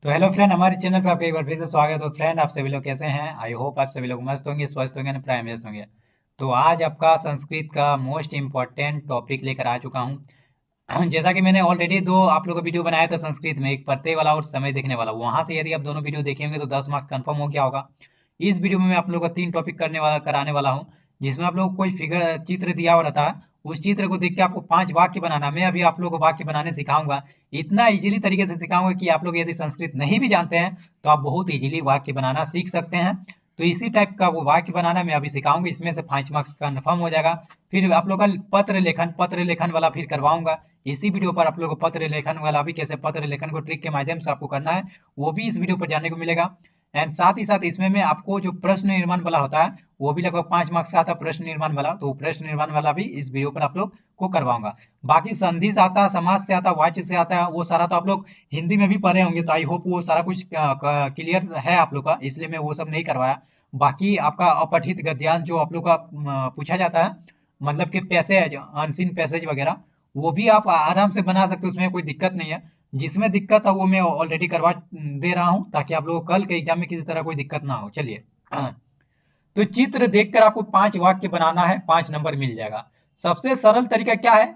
तो hello friend, हमारे channel पे आपका एक बार फिर से स्वागत हो। फ्रेंड, आप सभी लोग कैसे हैं? आई होप आप सभी लोग मस्त होंगे, स्वस्थ होंगे, प्राइम व्यस्त होंगे। तो आज आपका संस्कृत का मोस्ट इम्पोर्टेंट टॉपिक लेकर आ चुका हूँ। जैसा कि मैंने ऑलरेडी दो आप लोगों का वीडियो बनाया था संस्कृत में, एक पढ़ते वाला और समय देखने वाला। वहां से यदि आप दोनों वीडियो देखेंगे तो 10 मार्क्स कंफर्म हो गया होगा। इस वीडियो में मैं आप लोगों को 3 टॉपिक कराने वाला हूँ, जिसमें आप लोग को कोई फिगर चित्र दिया हुआ रहता है। उस चित्र को देख के आपको 5 वाक्य बनाना। मैं अभी आप लोगों को वाक्य बनाने सिखाऊंगा। इतना इजीली तरीके से सिखाऊंगा कि आप लोग यदि संस्कृत नहीं भी जानते हैं तो आप बहुत इजीली वाक्य बनाना सीख सकते हैं। तो इसी टाइप का वो वाक्य बनाना मैं अभी सिखाऊंगा। इसमें से 5 मार्क्स कन्फर्म हो जाएगा। फिर आप लोग का पत्र लेखन वाला फिर करवाऊंगा। इसी वीडियो पर आप लोग को पत्र लेखन वाला भी, कैसे पत्र लेखन को ट्रिक के माध्यम से आपको करना है, वो भी इस वीडियो पर जानने को मिलेगा। एंड साथ ही साथ इसमें मैं आपको जो प्रश्न निर्माण वाला होता है वो भी लगभग 5 मार्क्स का आता है, प्रश्न निर्माण वाला। तो प्रश्न निर्माण वाला भी इस वीडियो पर आप लोग को करवाऊंगा। बाकी संधि से आता है, समाज से आता है, वाच्य से आता है, वो सारा तो आप लोग हिंदी में भी पढ़े होंगे। तो आई होप वो सारा कुछ क्लियर है आप लोग का, इसलिए मैं वो सब नहीं करवाया। बाकी आपका अपठित गद्यांश जो आप लोग का पूछा जाता है, मतलब कि पैसेज, अनसीन पैसेज वगैरह, वो भी आप आराम से बना सकते हो, उसमें कोई दिक्कत नहीं है। जिसमें दिक्कत है वो मैं ऑलरेडी करवा दे रहा हूँ, ताकि आप लोगों को कल के एग्जाम में किसी तरह कोई दिक्कत ना हो। चलिए, तो चित्र देखकर आपको 5 वाक्य बनाना है, 5 नंबर मिल जाएगा। सबसे सरल तरीका क्या है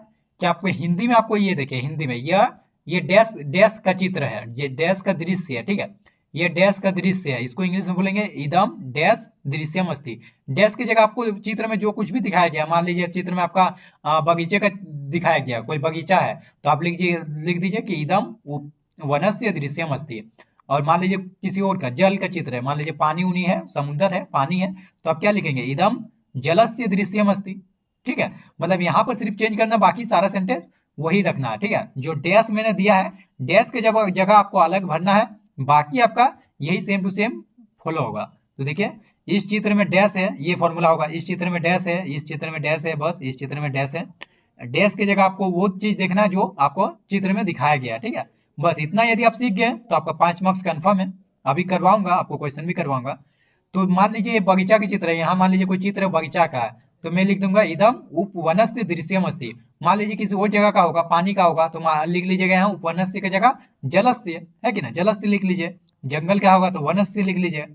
कि आपको हिंदी में, आपको ये देखिए, हिंदी में ये डैश डैश का चित्र है, ये डैश का दृश्य है, ठीक है। ये डैश का दृश्य है, इसको इंग्लिश में बोलेंगे इदम डैश दृश्यम अस्ति। डैश की जगह आपको चित्र में जो कुछ भी दिखाया गया, मान लीजिए चित्र में आपका बगीचे का दिखाया गया, कोई बगीचा है, तो आप लिख दीजिए कि इदम वनस्य दृश्यम अस्ति। और मान लीजिए किसी और का जल का चित्र है, मान लीजिए पानी उनी है, समुद्र है, पानी है, तो आप क्या लिखेंगे? इदम जलस्य दृश्यम अस्ति। ठीक है, मतलब यहाँ पर सिर्फ चेंज करना, बाकी सारा सेंटेंस वही रखना है। ठीक है, जो डैश मैंने दिया है, डैश के जगह जगह आपको अलग भरना है, बाकी आपका यही सेम टू सेम फॉलो होगा। तो देखिए, इस चित्र में डैश है, ये फॉर्मूला होगा। इस चित्र में डैश है, इस चित्र में डैश है, बस इस चित्र में डैश है। डैश की जगह आपको वो चीज देखना है जो आपको चित्र में दिखाया गया है। ठीक है, बस इतना यदि आप सीख गए तो आपका 5 मार्क्स कंफर्म है। अभी करवाऊंगा, आपको क्वेश्चन भी करवाऊंगा। तो मान लीजिए ये बगीचा की चित्र है, यहाँ मान लीजिए कोई चित्र बगीचा का है, तो मैं लिख दूंगा इदम उपवनस्य दृश्यम अस्ति। मान लीजिए किसी और जगह का होगा, पानी का होगा, तो लिख लीजिएगा यहाँ उपवनस्य की जगह जलस्य, है कि ना, जलस्य लिख लीजिए। जंगल का होगा तो वनस्य लिख लीजिए।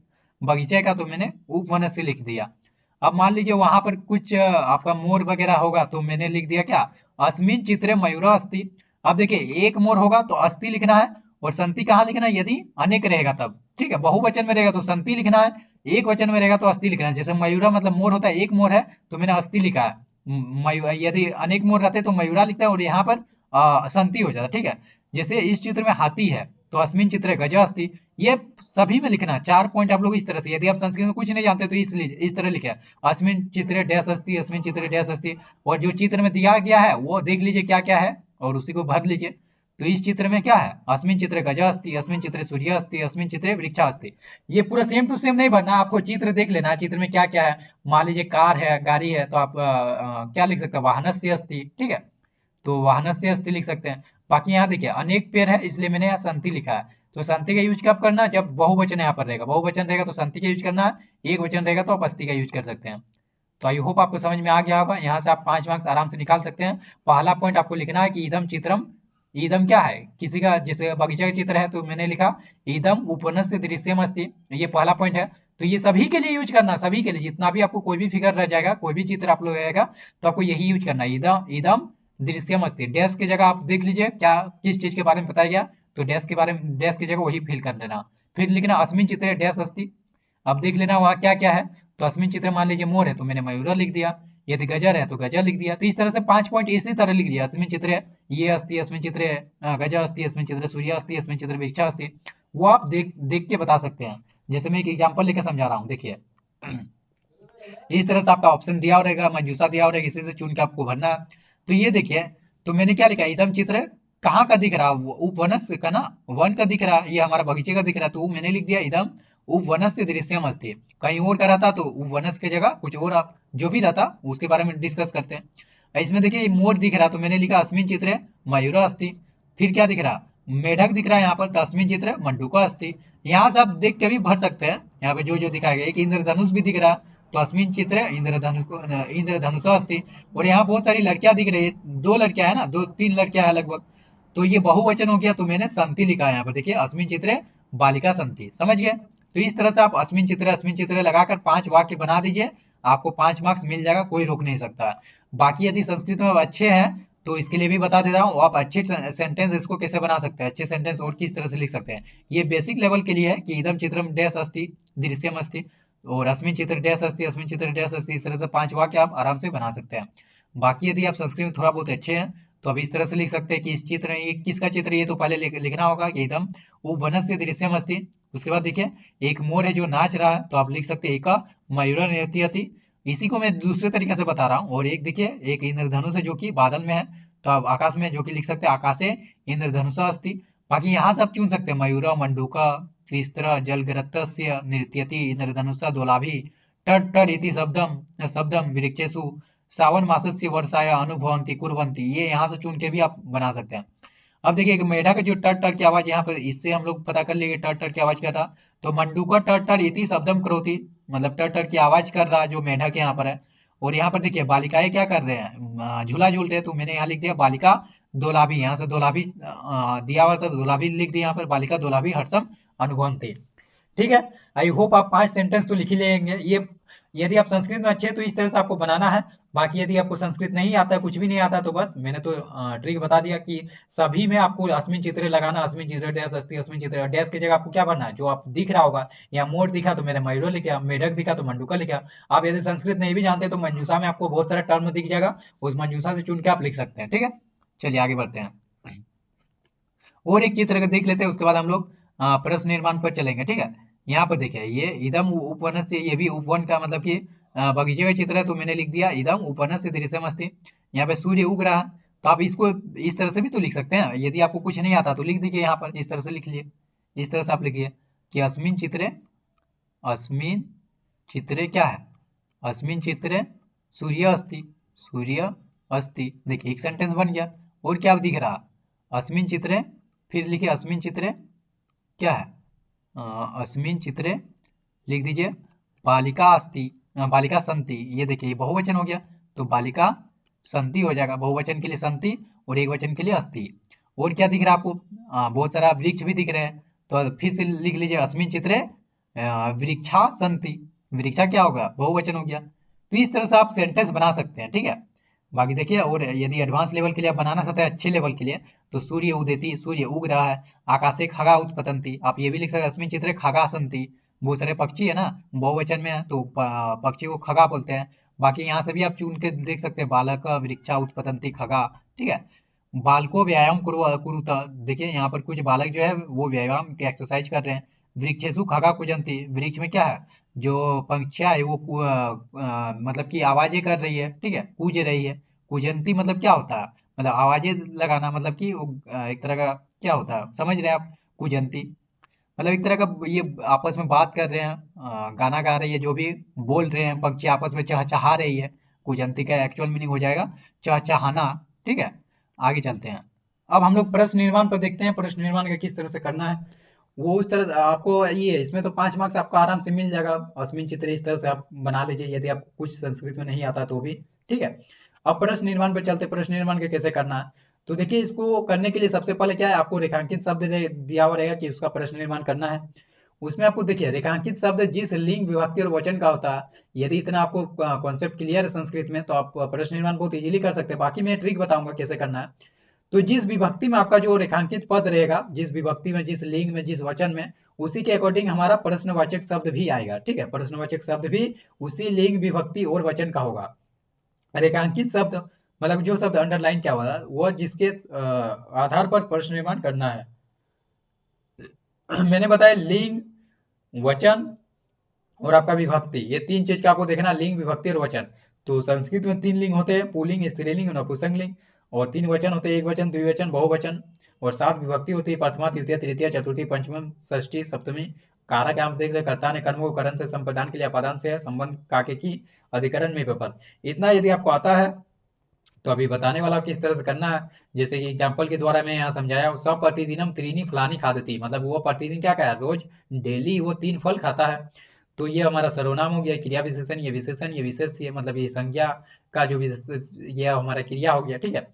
बगीचे का तो मैंने उपवनस्य लिख दिया। अब मान लीजिए वहां पर कुछ आपका मोर वगैरह होगा, तो मैंने लिख दिया क्या? अस्मिन चित्रे मयूर अस्ति। अब देखिए, एक मोर होगा तो अस्ति लिखना है, और संति कहाँ लिखना है? यदि अनेक रहेगा तब। ठीक है, बहुवचन में रहेगा तो संति लिखना है, एक वचन में रहेगा तो अस्ति लिखना है। जैसे मयूरा मतलब मोर होता है, एक मोर है तो मैंने अस्ति लिखा है। यदि अनेक मोर रहते तो मयूरा लिखता है, और यहाँ पर संति हो जाता है। ठीक है, जैसे इस चित्र में हाथी है तो अस्मिन चित्रे गज अस्ति। ये सभी में लिखना है। 4 पॉइंट आप लोग इस तरह से, यदि आप संस्कृत में कुछ नहीं जानते तो इसलिए इस तरह लिखे, अस्मिन चित्रे डैश अस्ति, अस्मिन चित्रे डैश अस्ति। और जो चित्र में दिया गया है वो देख लीजिए क्या क्या है, और उसी को भर लीजिए। तो इस चित्र में क्या है? अस्मिन चित्रे गजा अस्ति, अस्मिन चित्रे सूर्य अस्ति, अस्मिन चित्रे वृक्षा अस्ति। ये पूरा सेम टू सेम नहीं भरना, आपको चित्र देख लेना है, चित्र में क्या क्या है। मान लीजिए कार है, गाड़ी है, तो आप क्या लिख सकते हैं? वाहनस्य अस्ति। ठीक है, तो वाहनस्य अस्ति लिख सकते हैं। बाकी यहाँ देखिए अनेक पेड़ है, इसलिए मैंने यहाँ संति लिखा है। तो संति का यूज कब करना है? जब बहुवचन यहाँ पर रहेगा। बहुवचन रहेगा तो संति का यूज करना है, एक वचन रहेगा तो आप अस्थि का यूज कर सकते हैं। तो आई होप आपको समझ में आ गया होगा। यहाँ से आप 5 मार्क्स आराम से निकाल सकते हैं। पहला पॉइंट आपको लिखना है कि इदम चित्रम। इदम क्या है? किसी का जैसे बगीचा का चित्र है तो मैंने लिखा इदम उपवनस्य दृश्यम अस्ति। ये पहला पॉइंट है। तो ये सभी के लिए यूज करना, सभी के लिए, जितना भी आपको कोई भी फिगर रह जाएगा, कोई भी चित्र आप लोग रहेगा, तो आपको यही यूज करना है, इदम इदम दृश्यम अस्ति। डैश की जगह आप देख लीजिए क्या किस चीज के बारे में बताया गया, तो डैश के बारे में, डैश की जगह वही फिल कर देना। फिर लिखना अस्मिन चित्रे डैश अस्ति। अब देख लेना वहाँ क्या क्या है। तो अस्मिन चित्र मान लीजिए मोर है तो मैंने मयूरा लिख दिया, यदि गजर है तो गजर लिख दिया। तो इस तरह से 5 पॉइंट इसी तरह लिख दिया। अस्मिन चित्र है ये अस्ति, अस्मिन चित्र है गजा अस्ति, अस्मिन चित्र सूर्य अस्ति, अस्मिन चित्र वृक्षा अस्ति। वो आप देख देख के बता सकते हैं। जैसे मैं एक एग्जाम्पल लेकर समझा रहा हूँ, देखिए। इस तरह से आपका ऑप्शन दिया हो रहेगा, मंजूसा दिया हो रहेगा, इसी से चुन के आपको भरना है। तो ये देखिए, तो मैंने क्या लिखा? इदम चित्र कहाँ का दिख रहा? उपवनस का ना, वन का दिख रहा, ये हमारा बगीचे का दिख रहा, तो मैंने लिख दिया इदम उपवनस से दृश्यम अस्ति। कहीं और का रहता तो उपवनस की जगह कुछ और आप जो भी रहता उसके बारे में डिस्कस करते हैं। इसमें देखिए मोर दिख रहा, तो मैंने लिखा अस्मिन चित्र मयूरा अस्ति। फिर क्या दिख रहा? मेढक दिख रहा है यहाँ पर, तो अस्मिन चित्र मंडूका अस्ति। यहाँ से आप देख के भी भर सकते हैं। यहाँ पे जो जो दिखाया गया, एक इंद्रधनुष भी दिख रहा, तो अस्मिन चित्र इंद्रधनुष अस्ति। और यहाँ बहुत सारी लड़कियां दिख रही है, 2 लड़कियां है ना, 2-3 लड़कियां है लगभग। तो ये बहुवचन हो गया, तो मैंने संति लिखा है यहाँ पर, देखिए अस्मिन चित्र बालिका संति। समझ गए? तो इस तरह से आप अस्मिन चित्रे लगाकर 5 वाक्य बना दीजिए, आपको 5 मार्क्स मिल जाएगा, कोई रोक नहीं सकता। बाकी यदि संस्कृत में आप अच्छे हैं तो इसके लिए भी बता दे रहा हूँ, आप अच्छे सेंटेंस इसको कैसे बना सकते हैं, अच्छे सेंटेंस और किस तरह से लिख सकते हैं। ये बेसिक लेवल के लिए है कि इदम चित्रम डैश अस्ति, दृश्यम अस्ति, और अस्मिन चित्र डैश अस्ति, अस्मिन चित्र डैश अस्ति, इस तरह से 5 वाक्य आप आराम से बना सकते हैं। बाकी यदि आप संस्कृत में थोड़ा बहुत अच्छे हैं तो अब इस तरह से लिख सकते हैं कि इस चित्र, ये किसका चित्र, ये तो पहले लिखना होगा कि एकदम वो वनस्य दृश्यम अस्ति। उसके बाद देखिए एक मोर है जो नाच रहा है, तो आप लिख सकते हैं एक मयूर नृत्यति। इसी को मैं दूसरे तरीके से बता रहा हूँ। और एक देखिए एक इंद्रधनुष है जो कि बादल में है, तो आप आकाश में जो कि लिख सकते हैं आकाशे इंद्रधनुष अस्ति। बाकी यहाँ से आप चुन सकते हैं मयूर मंडूका तीस्त्र जलगरत्तस्य नृत्यति इंद्रधनुष दोलाभि टट टट इति शब्दम शब्दम वृक्षेषु सावन मासस्य वर्षाय अनुभवंती कुर्वंती। ये यहाँ से चुन के भी आप बना सकते हैं। अब देखिए एक मेढक का जो टर टर की आवाज यहाँ पर, इससे हम लोग पता कर लिए टर टर की आवाज कर रहा, तो मंडूका टर टर इति शब्दम करोति, मतलब टर टर की आवाज कर रहा जो मेढक यहाँ पर है। और यहाँ पर देखिए बालिकाएं क्या कर रहे हैं, झूला झूल रहे हैं, तो मैंने यहाँ लिख दिया बालिका दोलाभी, यहाँ से दोलाभी दिया हुआ था, दोलाभी लिख दिया यहाँ पर, बालिका दोलाभी हर्षम अनुभवंती। ठीक है, आई होप आप 5 सेंटेंस तो लिख ही लेंगे। ये यदि आप संस्कृत में अच्छे हैं तो इस तरह से आपको बनाना है। बाकी यदि आपको संस्कृत नहीं आता है, कुछ भी नहीं आता, तो बस मैंने तो ट्रिक बता दिया कि सभी में आपको अस्मिन चित्रे लगाना, अस्मिन चित्रे डैश अस्ति, अस्मिन चित्रे डैश की जगह आपको क्या भरना है, जो आप दिख रहा होगा, या मोर दिखा तो मैंने मयूर लिखा, मेढक दिखा तो मंडूका लिखा। आप यदि संस्कृत नहीं भी जानते तो मंजूषा में आपको बहुत सारा टर्म दिख जाएगा, उस मंजूषा से चुन के आप लिख सकते हैं। ठीक है, चलिए आगे बढ़ते हैं और एक चित्र देख लेते हैं, उसके बाद हम लोग प्रश्न निर्माण पर चलेंगे। ठीक है, यहाँ पर देखिए ये इदम उपवन से, ये भी उपवन का मतलब कि बगीचे का चित्र है, तो मैंने लिख दिया इदम उपवन से दृश्यम अस्ति। यहाँ पे सूर्य उग रहा है, तो आप इसको इस तरह से भी तो लिख सकते हैं। यदि आपको कुछ नहीं आता तो लिख दीजिए, यहाँ पर इस तरह से लिख लिए, इस तरह से आप लिखिए कि अस्मिन चित्रे क्या है, अस्मिन चित्रे सूर्य अस्ति, सूर्य अस्ति। देखिए एक सेंटेंस बन गया। और क्या दिख रहा, अस्मिन चित्रे, फिर लिखिए अस्मिन चित्रे क्या है, अस्मिन चित्रे लिख दीजिए बालिका अस्ति, बालिका संति। ये देखिए ये बहुवचन हो गया, तो बालिका संति हो जाएगा, बहुवचन के लिए संति और एक वचन के लिए अस्ति। और क्या दिख रहा है आपको, बहुत सारा वृक्ष भी दिख रहे हैं, तो फिर से लिख लीजिए अस्मिन चित्रे वृक्षा संति। वृक्षा क्या होगा, बहुवचन हो गया। तो इस तरह से आप सेंटेंस बना सकते हैं। ठीक है, बाकी देखिए और यदि एडवांस लेवल के लिए आप बनाना चाहते हैं, अच्छे लेवल के लिए, तो सूर्य उदेति, सूर्य उग रहा है, आकाशे खगा उत्पतंती, आप ये भी लिख सकते हैं अस्मिन चित्रे खगा संति। बहुत सारे पक्षी है ना, बहुवचन में है, तो पक्षी को खगा बोलते हैं। बाकी यहाँ से भी आप चुन के देख सकते हैं बालक वृक्षा उत्पतंती खगा। ठीक है, बालको व्यायाम कुरुता, देखिए यहाँ पर कुछ बालक जो है वो व्यायाम की एक्सरसाइज कर रहे हैं। वृक्षेशु खगा कुजंती, वृक्ष में क्या है, जो पंखिया है वो मतलब कि आवाजें कर रही है। ठीक है, कूज रही है। कुजंती मतलब क्या होता है, मतलब आवाजें लगाना, मतलब कि एक तरह का क्या होता है, समझ रहे हैं आप, कुजंती मतलब एक तरह का ये आपस में बात कर रहे हैं, गाना गा रही है, जो भी बोल रहे हैं पक्षी आपस में चहचहा रही है। कुजंती का एक्चुअल मीनिंग हो जाएगा चहचहाना। ठीक है, आगे चलते हैं। अब हम लोग प्रश्न निर्माण पर देखते हैं, प्रश्न निर्माण का किस तरह से करना है। वो उस तरह आपको, ये इसमें तो 5 मार्क्स आपको आराम से मिल जाएगा। अस्मिन चित्र इस तरह से आप बना लीजिए, यदि आपको कुछ संस्कृत में नहीं आता तो भी। ठीक है, अब प्रश्न निर्माण पर चलते, प्रश्न निर्माण का कैसे करना है। तो देखिए इसको करने के लिए सबसे पहले क्या है, आपको रेखांकित शब्द दिया हुआ रहेगा कि उसका प्रश्न निर्माण करना है। उसमें आपको देखिए रेखांकित शब्द जिस लिंग विभक्ति और वचन का होता है, यदि इतना आपको कॉन्सेप्ट क्लियर है संस्कृत में, तो आप प्रश्न निर्माण बहुत इजीली कर सकते हैं। बाकी मैं ट्रिक बताऊंगा कैसे करना है। तो जिस विभक्ति में आपका जो रेखांकित पद रहेगा, जिस विभक्ति में, जिस लिंग में, जिस वचन में, उसी के अकॉर्डिंग हमारा प्रश्नवाचक शब्द भी आएगा। ठीक है, प्रश्नवाचक शब्द भी उसी लिंग विभक्ति और वचन का होगा। रेखांकित शब्द मतलब जो शब्द अंडरलाइन क्या हुआ वो जिसके आधार पर प्रश्न निर्माण करना है। मैंने बताया लिंग, वचन और आपका विभक्ति, ये 3 चीज का आपको देखना, लिंग, विभक्ति और वचन। तो संस्कृत में 3 लिंग होते हैं, पुल्लिंग, स्त्रीलिंग और नपुंसकलिंग। और 3 वचन होते हैं, एक वचन, द्विवचन, बहुवचन। और 7 विभक्ति होती है, प्रथमा, द्वितीय, तृतीय, चतुर्थी, पंचम, षष्ठी, सप्तमी। कारक आप देख रहे, कर्ता ने कर्म को करण से, संप्रदान के लिए अपादान से है, संबंध काके की, अधिकरण में विपद। इतना यदि आपको आता है तो अभी बताने वाला किस तरह से करना है। जैसे कि एग्जाम्पल के द्वारा मैं यहाँ समझाया हूँ, सब प्रतिदिनम त्रीनी फलानी खादती, मतलब वो प्रतिदिन क्या क्या है, रोज डेली वो 3 फल खाता है। तो ये हमारा सर्वनाम हो गया, क्रिया विशेषण, ये विशेषण, ये विशेष्य, मतलब ये संज्ञा का जो ये हमारा क्रिया हो गया। ठीक है,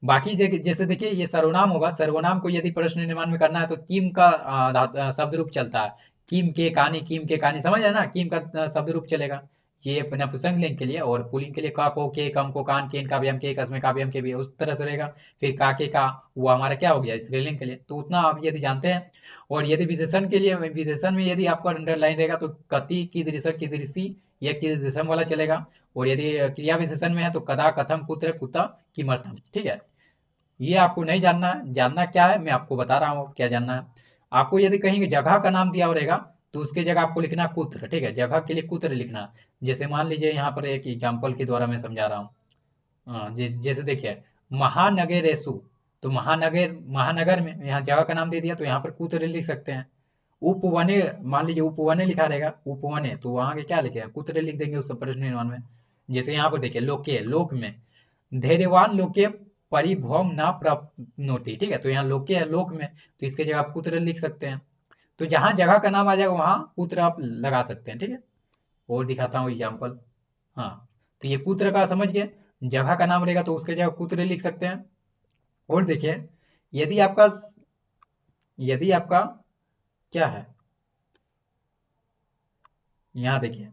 बाकी जैसे देखिए ये सर्वनाम होगा, सर्वनाम को यदि प्रश्न निर्माण में करना है तो किम का शब्द रूप चलता है। किम के कहानी, समझ है ना, किम का शब्द रूप चलेगा। ये नपुंसक लिंग के लिए, और पुल्लिंग के लिए का को के कम को कान केन काव्यम के कसमे काव्यम के भी उस तरह से रहेगा। फिर का के का वो हमारा क्या हो गया स्त्रीलिंग के लिए, तो उतना आप यदि जानते हैं। और यदि विशेषण के लिए, विशेषण में यदि आपका अंडरलाइन रहेगा तो कति कीदृश कीदृशी ये कीदृशम वाला चलेगा। और यदि क्रिया विशेषण में है तो कदा कथम कुत्र कुत किमर्थम, ठीक है। ये आपको नहीं जानना है, जानना क्या है मैं आपको बता रहा हूँ क्या जानना है। आपको यदि कहीं जगह का नाम दिया रहेगा तो उसके जगह आपको लिखना कुत्र, ठीक है, जगह के लिए कुत्र लिखना। जैसे मान लीजिए यहाँ पर एक एग्जाम्पल के द्वारा मैं समझा रहा हूँ। जैसे देखिए महानगरेशु, तो महानगर, महानगर में यहाँ जगह का नाम दे दिया तो यहाँ पर कुत्र लिख सकते हैं। उपवने, मान लीजिए उपवने लिखा रहेगा उपवने, तो वहां के क्या लिखेगा कुत्र लिख देंगे उसका प्रश्न निर्माण में। जैसे यहाँ पर देखिए लोके, लोक में धैर्यवान लोके परिभ्रम ना प्राप्नोति, ठीक है, तो यहाँ लोके है लोक में, तो इसके जगह आप पुत्र लिख सकते हैं। तो जहां जगह का नाम आ जाएगा वहां पुत्र आप लगा सकते हैं, ठीक है। और दिखाता हूँ एग्जाम्पल। हाँ, तो ये पुत्र का समझ गए, जगह का नाम रहेगा तो उसके जगह पुत्र लिख सकते हैं। और देखिए यदि आपका, यदि आपका क्या है, यहाँ देखिए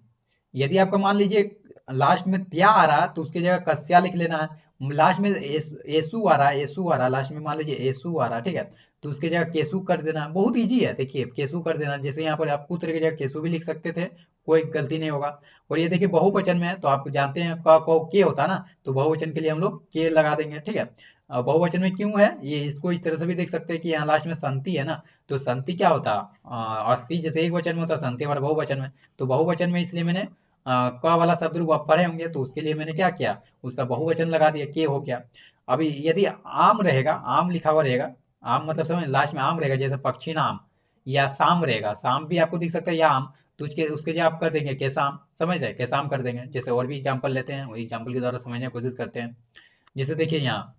यदि आपका मान लीजिए लास्ट में त्या आ रहा है तो उसकी जगह कस्या लिख लेना है। लास्ट में एसु आ रहा है, एसु आ रहा है लास्ट में, मान लीजिए एसु आ रहा है, ठीक है, तो उसकी जगह केसु कर देना है। बहुत इजी है, देखिए केसु कर देना। जैसे यहाँ पर आप पुत्र की जगह केसु भी लिख सकते थे, कोई गलती नहीं होगा। और ये देखिए बहुवचन में है तो आप जानते हैं के होता है ना, तो बहुवचन के लिए हम लोग के लगा देंगे, ठीक है। बहुवचन में क्यों है ये, इसको इस तरह से भी देख सकते हैं कि यहाँ लास्ट में संति है ना, तो संति क्या होता है, अस्थि जैसे एक वचन में होता है, संति हमारा बहुवचन में, तो बहुवचन में इसलिए मैंने क वाला शब्द रूप आप पढ़े होंगे तो उसके लिए मैंने क्या किया, उसका बहुवचन लगा दिया, के हो गया। अभी यदि आम रहेगा, आम लिखा हुआ रहेगा, आम मतलब समझ लास्ट में आम रहेगा, जैसे पक्षी नाम, या शाम रहेगा, शाम भी आपको दिख सकता है, या आम, तो उसके उसके जगह आप कर देंगे केसाम, समझ रहे केसाम कर देंगे। जैसे और भी एग्जाम्पल लेते हैं, वही एग्जाम्पल के द्वारा समझने की कोशिश करते हैं। जैसे देखिए यहाँ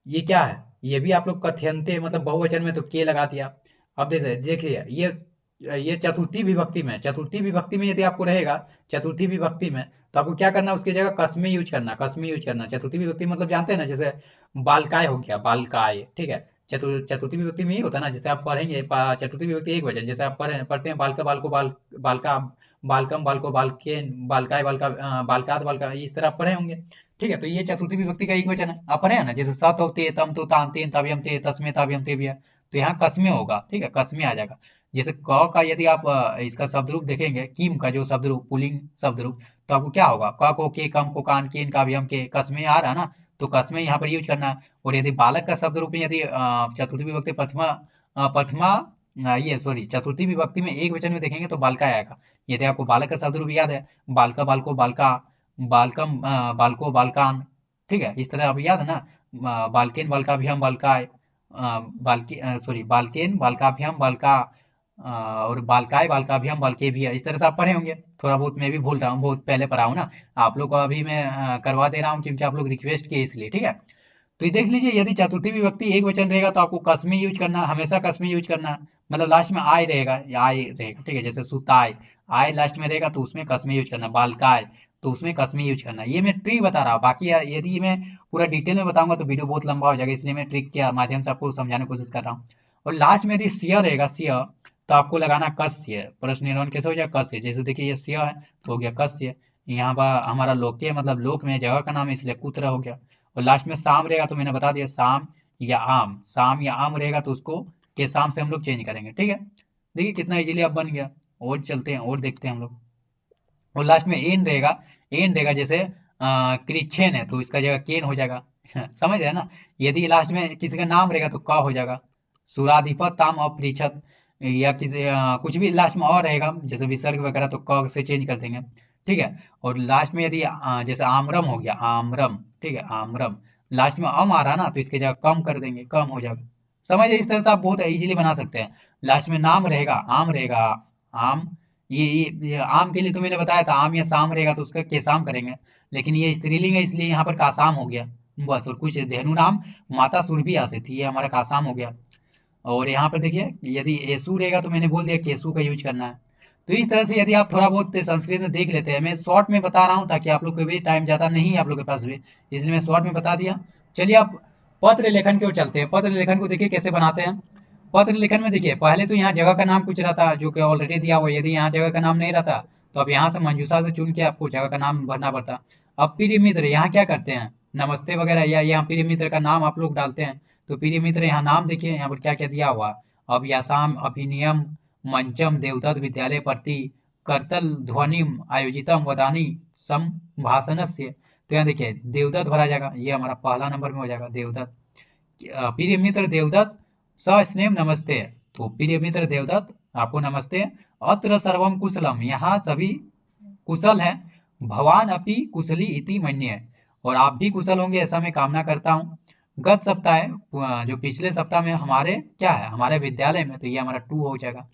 ये क्या है, ये भी आप लोग कथ्यंते मतलब बहुवचन में तो के लगा दिया। अब देखिए देखिए ये चतुर्थी विभक्ति में, चतुर्थी विभक्ति में यदि आपको रहेगा, चतुर्थी विभक्ति में तो आपको क्या करना है, उसकी जगह कस्मे यूज करना, कस्मे यूज करना। चतुर्थी विभक्ति मतलब जानते हैं ना, जैसे बालकाय हो गया, बालकाय, ठीक है। चतुर्थी विभक्ति में ही होता है ना, जैसे आप पढ़ेंगे चतुर्थी विभक्ति एक वचन, जैसे आप पढ़ते हैं बालका बालको बालका, बालकम बालको बालकेन बालकाय बालका, बालकात बालका, इस तरह आप पढ़े होंगे, ठीक है। तो ये चतुर्थी विभक्ति का एक वचन है, आप पढ़े हैं ना, जैसे सत होते तम तो तान तेन तव्यम ते तस्मे तव्यम ते भी, तो यहाँ कस्मे होगा, ठीक है, कस्मे आ जाएगा। जैसे क का यदि आप इसका शब्द रूप देखेंगे, किम का जो शब्द रूप पुल्लिंग शब्द रूप, तो आपको क्या होगा, क को के कम को कान केन काव्यम के कस्मे आ रहा है ना, तो कस्मे यहाँ पर यूज करना है। और यदि बालक का शब्द रूप में यदि चतुर्थी विभक्ति प्रथमा प्रथमा ये सॉरी चतुर्थी विभक्ति में एक वचन में देखेंगे तो बालका आएगा। यदि आपको बालक का शब्द रूप याद है, बालका बालको बालका, बालकम बालको बालकान, ठीक है, इस तरह अब याद है ना, बालकेन बालकाभ्याम बालकाय, बालके सॉरी बालकेन बालकाभ्याम बालका, और बालकाय बालकाभ्याम बालके भी है, इस तरह से आप पढ़े होंगे। थोड़ा बहुत मैं भी भूल रहा हूँ, बहुत पहले पढ़ा हूँ ना, आप लोग को अभी मैं करवा दे रहा हूँ क्योंकि आप लोग रिक्वेस्ट किए इसलिए, ठीक है। तो ये देख लीजिए यदि चतुर्थी विभक्ति एक वचन रहेगा तो आपको कस्मे यूज करना, हमेशा कस्मे यूज करना, मतलब लास्ट में आय रहेगा, या आय रहेगा, ठीक है। जैसे सुताय, आय लास्ट में रहेगा तो उसमें कस्मे यूज करना, बालकाय तो उसमें कस्मे यूज करना। ये मैं ट्रिक बता रहा हूँ, बाकी यदि मैं पूरा डिटेल में बताऊंगा तो वीडियो बहुत लंबा हो जाएगा, इसलिए मैं ट्रिक के माध्यम से आपको समझाने की कोशिश कर रहा हूँ। और लास्ट में यदि सिय रहेगा, सिय, तो आपको लगाना कस्य, प्रश्न निर्माण कैसे हो जाएगा, कस्य। जैसे देखिए ये सिय है तो हो गया कस्य, यहाँ पर हमारा लोके मतलब लोक में जगह का नाम है इसलिए कुत्र हो गया। और लास्ट में शाम रहेगा तो मैंने बता दिया शाम या आम, शाम या आम रहेगा तो उसको के शाम से हम लोग चेंज करेंगे, ठीक है। देखिए कितना इजीली अब बन गया। और चलते हैं और देखते हैं हम लोग। और लास्ट में एन रहेगा, एन रहेगा जैसे कृच्छेन है तो इसका जगह केन हो जाएगा समझ रहे हैं ना। यदि लास्ट में किसी का नाम रहेगा तो क हो जाएगा, सुराधिपत ताम अपरिछत, या किसी कुछ भी लास्ट में और रहेगा जैसे विसर्ग वगैरह तो क से चेंज कर देंगे, ठीक है। और लास्ट में यदि जैसे आमरम हो गया, आमरम, ठीक है, आमरम, लास्ट में अम आ रहा ना तो इसके जगह कम कर देंगे, कम हो जाएगा। समझिए इस तरह से आप बहुत इजीली बना सकते हैं। लास्ट में नाम रहेगा, आम रहेगा, आम, ये आम के लिए तो मैंने बताया था, आम या शाम रहेगा तो उसका केसाम करेंगे, लेकिन ये स्त्रीलिंग है इसलिए यहाँ पर कासाम हो गया बस। और कुछ धेनु नाम माता सुरभि से थी, ये हमारा कासाम हो गया। और यहाँ पर देखिए यदि एसु रहेगा तो मैंने बोल दिया केसु का यूज करना है। तो इस तरह से यदि आप थोड़ा बहुत संस्कृत में देख लेते हैं, मैं शॉर्ट में बता रहा हूँ ताकि आप लोग को भी टाइम ज़्यादा नहीं है आप लोग के पास भी, इसलिए मैं शॉर्ट में बता दिया। चलिए अब पत्र लेखन की ओर चलते हैं। पत्र लेखन को देखिए कैसे बनाते हैं। पत्र लेखन में देखिए पहले तो यहाँ जगह का नाम कुछ रहता है जो कि ऑलरेडी दिया हुआ है। यदि यहाँ जगह का नाम नहीं रहता तो अब यहाँ से मंजूषा से चुन के आपको जगह का नाम भरना पड़ता। अब प्रिय मित्र यहाँ क्या करते हैं, नमस्ते वगैरह या यहाँ प्रिय मित्र का नाम आप लोग डालते हैं। तो प्रिय मित्र यहाँ नाम देखिए यहाँ पर क्या क्या दिया हुआ। अभ्यासाम अभिनियम मंचम देवदत्त विद्यालय प्रति कर्तल ध्वनिम आयोजितम वदानी संभाषणस्य। तो यहाँ देखिए देवदत्त भरा जाएगा, ये हमारा पहला नंबर में हो जाएगा देवदत्त। प्रिय मित्र देवदत्त सस्नेह नमस्ते। तो प्रिय मित्र देवदत्त आपको नमस्ते। अत्र सर्वम कुशलम, यहाँ सभी कुशल है। भवान अपि कुशली इति मन्ये, और आप भी कुशल होंगे ऐसा मैं कामना करता हूँ। गत सप्ताह जो पिछले सप्ताह में हमारे क्या है हमारे विद्यालय में, तो ये हमारा 2 हो जाएगा।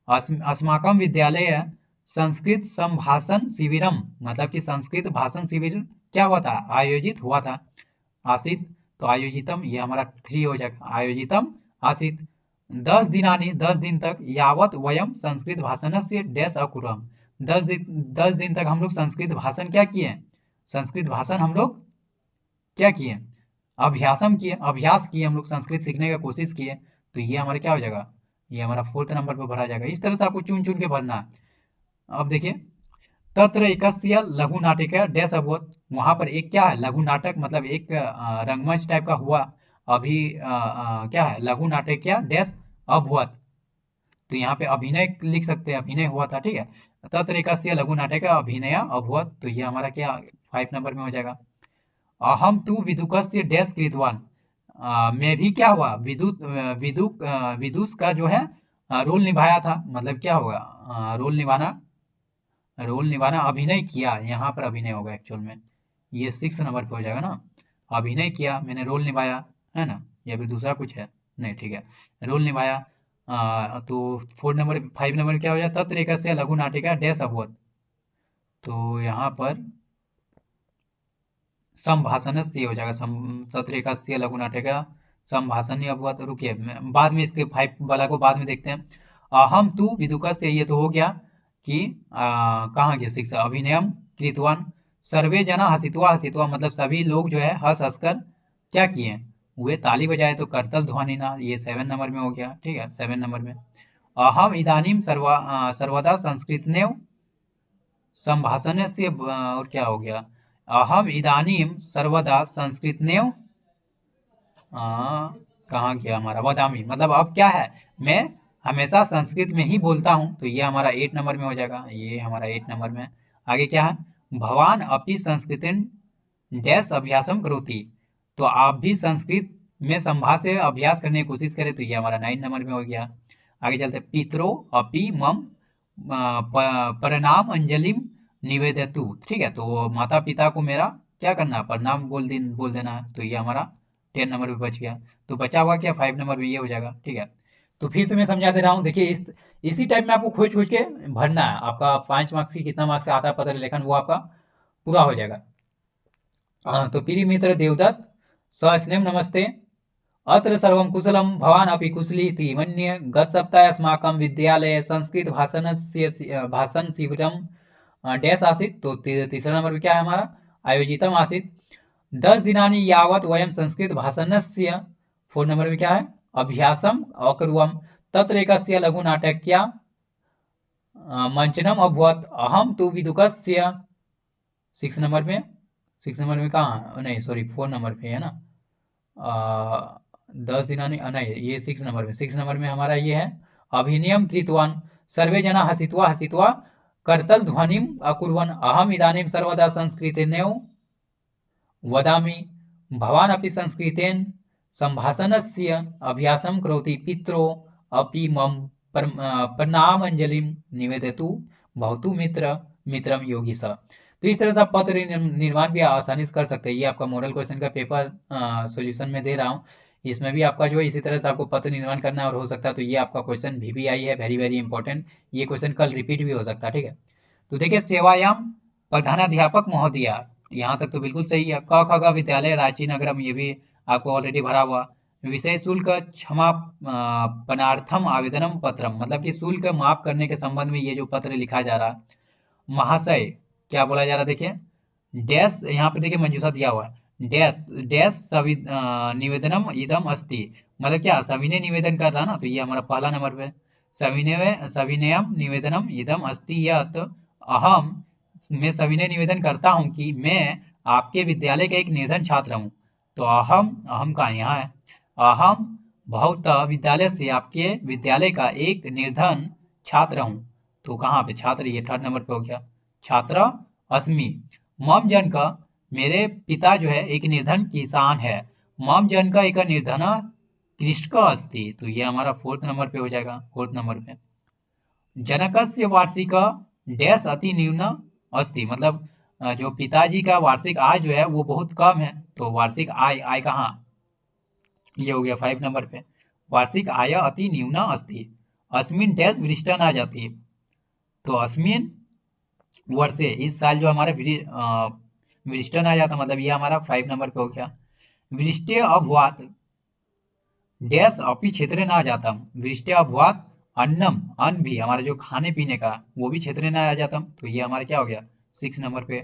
अस्माकम विद्यालय संस्कृत संभाषण शिविरम, मतलब कि संस्कृत भाषण शिविर क्या हुआ था, आयोजित हुआ था। आसित, तो आयोजितम ये हमारा 3 हो जाएगा। आयोजितम आसित 10 दिनानि 10 दिन तक यावत वयम संस्कृत भाषण से डैश अकुरम। 10 दिन तक हम लोग संस्कृत भाषण क्या किए, संस्कृत भाषण हम लोग क्या किए, अभ्यासम किए, अभ्यास किए, हम लोग संस्कृत सीखने का कोशिश किए। तो ये हमारा क्या हो जाएगा, ये हमारा 4th नंबर पर भरा जाएगा। इस तरह से आपको चुन चुन के भरना है। अब देखिए तत्र एकस्य लघु नाटक डैश अभवत, वहां पर एक क्या है लघु नाटक, मतलब एक रंगमंच टाइप का हुआ। अभी क्या है लघु नाटक क्या डैश अभवत, तो यहाँ पे अभिनय लिख सकते हैं, अभिनय हुआ था, ठीक है। तत्र एकस्य लघु नाटक अभिनय अभवत, तो ये हमारा क्या 5 नंबर में हो जाएगा। अहम तु विदुकस्य डैश कृतवान, मैं भी क्या हुआ विदुष का जो है रोल निभाया था, मतलब क्या होगा रोल निभाना अभिनय किया, यहाँ पर अभिनय होगा एक्चुअल में, ये 6 नंबर पे हो जाएगा ना। अभिनय किया मैंने रोल निभाया है ना, या फिर दूसरा कुछ है नहीं, ठीक है रोल निभाया। तो 5 नंबर क्या हो जाए, तत्र एकस्य लघु नाटिका डैश अभवत, तो यहाँ पर संभाषण से हो जाएगा। तत्र एकस्य लघु नाटिका संभाषण अभवत, रुकिए बाद में इसके 5 वाला को बाद में देखते हैं। अहम तु विदुकस्य, ये तो हो गया कि कहाँ गया 6, अभिनयम कृतवान सर्वे जना हसित्वा हसित्वा, मतलब सभी लोग जो है हंस हंसकर क्या किए हुए ताली बजाए, तो करतल ध्वनि ना, ये 7 नंबर में हो गया, ठीक है 7 नंबर में। अहम इदानीम सर्वदा संस्कृतनेव संभाषण से, और क्या हो गया, अहम इदानीम सर्वदा संस्कृतनेव कहाँ गया हमारा वदामी, मतलब अब क्या है मैं हमेशा संस्कृत में ही बोलता हूँ, तो ये हमारा 8 नंबर में हो जाएगा, ये हमारा 8 नंबर में। आगे क्या है, भवान अपि संस्कृतिन डैश अभ्यासम करोति, तो आप भी संस्कृत में संभाषण से अभ्यास करने की कोशिश करें, तो ये हमारा 9 नंबर में हो गया। आगे चलते पितरो अपि मम प्रणाम अंजलिम निवेदतु, ठीक है तो माता पिता को मेरा क्या करना प्रणाम बोल देना है, तो ये हमारा 10 नंबर पे बच गया। तो बचा हुआ क्या 5 नंबर में ये हो जाएगा, ठीक है। तो फिर से मैं समझा दे रहा हूँ, देखिए इसी टाइप में आपको खोज खोज के भरना है। आपका 5 मार्क्स की कितना मार्क्स आता है पत्र लेखन, वो आपका पूरा हो जाएगा। तो प्रिय मित्र देवदत्त सस्नेह नमस्ते। अत्र सर्वं कुशलम भवान अपि कुशली इति मन्ये। गत सप्ताहे अस्माकं विद्यालये संस्कृत भाषण शिविरम डैश आसीत्, तो तीसरा नंबर पे क्या है हमारा आयोजितम आसीत्। 10 दिनानि यावत् वयं संस्कृत भाषणस्य, 4 नंबर में क्या है अभ्यासम अकुर्वम। तत्र एकस्य लघु नाटक्या मंचनम अभवत्। अहम तु विदुकस्य, 6 नंबर में कहाँ नहीं सॉरी 4 नंबर पे है ना, 10 दिनानि नहीं ये 6 नंबर में हमारा ये है अभिनयम कृतवान सर्वे जना हसित्वा हसित्वा करतल ध्वनिम अकुर्वन्। अहम इदानीं सर्वदा संस्कृतेनैव वदामि। भवान् अपि संस्कृतेन संभाषणस्य अभ्यासं करोति। पित्रो अपि मम प्रणामांजलिं निवेदतु भवतु मित्रम योगी स। तो इस तरह से आप पत्र निर्माण भी आसानी से कर सकते हैं। ये आपका मॉडल क्वेश्चन का पेपर सॉल्यूशन में दे रहा हूँ, इसमें भी आपका जो है इसी तरह से आपको पत्र निर्माण करना है और हो सकता है तो ये आपका क्वेश्चन VBI है, वेरी वेरी इंपॉर्टेंट। ये क्वेश्चन कल रिपीट भी हो सकता है, ठीक है। तो देखिए सेवायाम प्रधानाध्यापक महोदया, यहाँ तक तो बिल्कुल सही है। क ख ग विद्यालय रांची नगरम, ये भी आपको ऑलरेडी भरा हुआ। विषय शुल्क क्षमा पनार्थम आवेदनम पत्रम, मतलब कि शुल्क माफ करने के संबंध में ये जो पत्र लिखा जा रहा है। महाशय क्या बोला जा रहा है, देखिए डैश यहाँ पे देखिए मंजूषा दिया हुआ है डैश निवेदनम इदम अस्ति, मतलब क्या सविनय निवेदन कर रहा ना, तो ये हमारा पहला नंबर पे। सविनयम निवेदनम इदम अस्ति यत अहम, मैं सविनय निवेदन करता हूँ कि मैं आपके विद्यालय का एक निर्धन छात्र हूँ। तो अहम, अहम का यहाँ है, अहम भवतः विद्यालय से, आपके विद्यालय का एक निर्धन छात्र हूँ। तो कहाँ पे छात्र, ये थर्ड नंबर पे हो गया। छात्र अस्मि, मम जन का, मेरे पिता जो है एक निर्धन किसान है। मम जन का एक निर्धन कृषक अस्ति, तो ये हमारा फोर्थ नंबर पे हो जाएगा, फोर्थ नंबर पे। जनकस्य वार्षिक डैश अति न्यून अस्ति, मतलब जो पिताजी का वार्षिक आय जो है वो बहुत कम है। तो वार्षिक आय, आय कहाँ, ये हो गया 5 नंबर पे। वार्षिक आय अति न्यून अस्ति, अस्मिन डैश वृष्टन आ जाती है। तो अस्मिन वर्षे, इस साल जो हमारा वृष्टन आ जाता, मतलब ये हमारा 5 नंबर पे हो गया। वृष्टि अभवात डैश अपी क्षेत्र न आ जाता, वृष्टि अभवात अन्नम, अन्न भी हमारा जो खाने पीने का वो भी क्षेत्र न आ जाता, तो ये हमारा क्या हो गया 6 नंबर पे।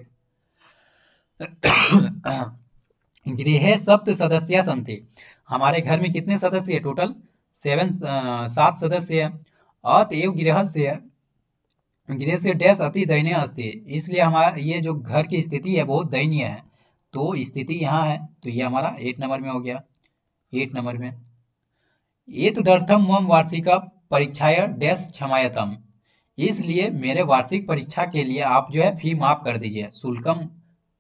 गृहे सप्त सदस्य सन्ति, हमारे घर में कितने सदस्य है टोटल, 7 सदस्य है। अतएव गृहस्य, गृह से डैश अति दयनीय अस्ति, इसलिए हमारा ये जो घर की स्थिति है बहुत दयनीय है। तो स्थिति यहाँ है, तो ये हमारा 8 नंबर में हो गया, 8 नंबर में। एतदर्थम मम वार्षिक परीक्षाय डैश क्षमायतम, इसलिए मेरे वार्षिक परीक्षा के लिए आप जो है फी माफ कर दीजिए। शुल्कम,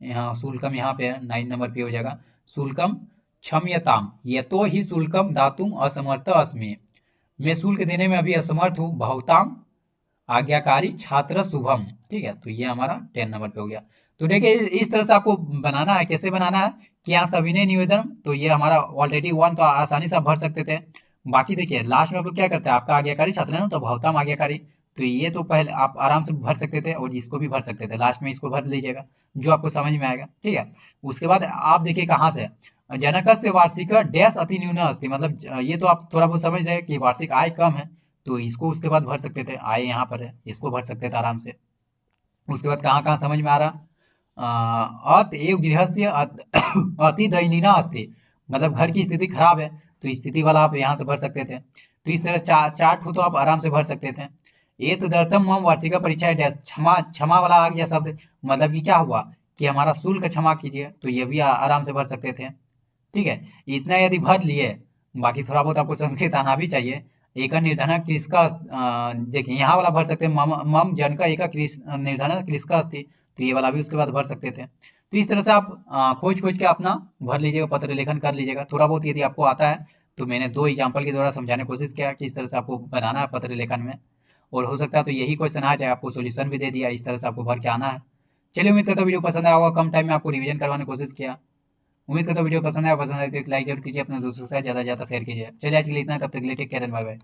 यहाँ शुल्कम यहाँ पे 9 नंबर पे हो जाएगा। शुल्कम क्षम्यताम यतो ही शुल्कम दातुम असमर्थ अस्मि, मैं शुल्क देने में अभी असमर्थ हूँ। भवताम आज्ञाकारी छात्र शुभम, ठीक है, तो ये हमारा 10 नंबर पे हो गया। तो देखिए इस तरह से आपको बनाना है, कैसे बनाना है कि यहाँ सविनय निवेदन, तो ये हमारा ऑलरेडी 1 तो आसानी से आप भर सकते थे। बाकी देखिए लास्ट में आप लोग क्या करते हैं, आपका आज्ञाकारी छात्र है ना, तो भवताम आज्ञाकारी, तो ये तो पहले आप आराम से भर सकते थे और इसको भी भर सकते थे, लास्ट में इसको भर लीजिएगा जो आपको समझ में आएगा, ठीक है। उसके बाद आप देखिए कहाँ से, जनक से वार्षिक डैश अति न्यून अस्ति, मतलब ये तो आप थोड़ा बहुत समझ रहे हैं कि वार्षिक आय कम है, तो इसको उसके बाद भर सकते थे, आय यहाँ पर है, इसको भर सकते थे आराम से। उसके बाद कहाँ कहाँ समझ में आ रहा, अतएव गृहस्य अति दयनीना अस्ति, मतलब घर की स्थिति खराब है, तो स्थिति वाला आप यहाँ से भर सकते थे। तो इस तरह चार्ट हो तो आप आराम से भर सकते थे। ये तो दर्थम मम वार्षिका परीक्षा डैश, क्षमा, क्षमा वाला आ गया शब्द, मतलब कि क्या हुआ कि हमारा शुल्क क्षमा कीजिए, तो ये भी आराम से भर सकते थे, ठीक है। इतना यदि भर लिए, बाकी थोड़ा बहुत आपको संस्कृत आना भी चाहिए। एक निर्धन कृषका, देखिए यहाँ वाला भर सकते हैं, मम मम जन का एक निर्धन कृषका अस्ति, तो ये वाला भी उसके बाद भर सकते थे। तो इस तरह से आप खोज खोज के अपना भर लीजिएगा, पत्र लेखन कर लीजिएगा। थोड़ा बहुत यदि आपको आता है तो मैंने 2 एग्जाम्पल के द्वारा समझाने की कोशिश किया कि इस तरह से आपको बनाना है पत्र लेखन में, और हो सकता है तो यही क्वेश्चन आ जाए, आपको सोल्यूशन भी दे दिया, इस तरह से आपको भर के आना है। चलिए उम्मीद करता हूँ वीडियो पसंद आया होगा, कम टाइम में आपको रिवीजन करवाने की कोशिश किया। उम्मीद करता हूँ वीडियो पसंद आया तो एक लाइक जरूर कीजिए, अपने दोस्तों के साथ ज़्यादा से ज़्यादा शेयर कीजिए। चलिए आज के लिए इतना, तब तक के लिए take care and bye bye.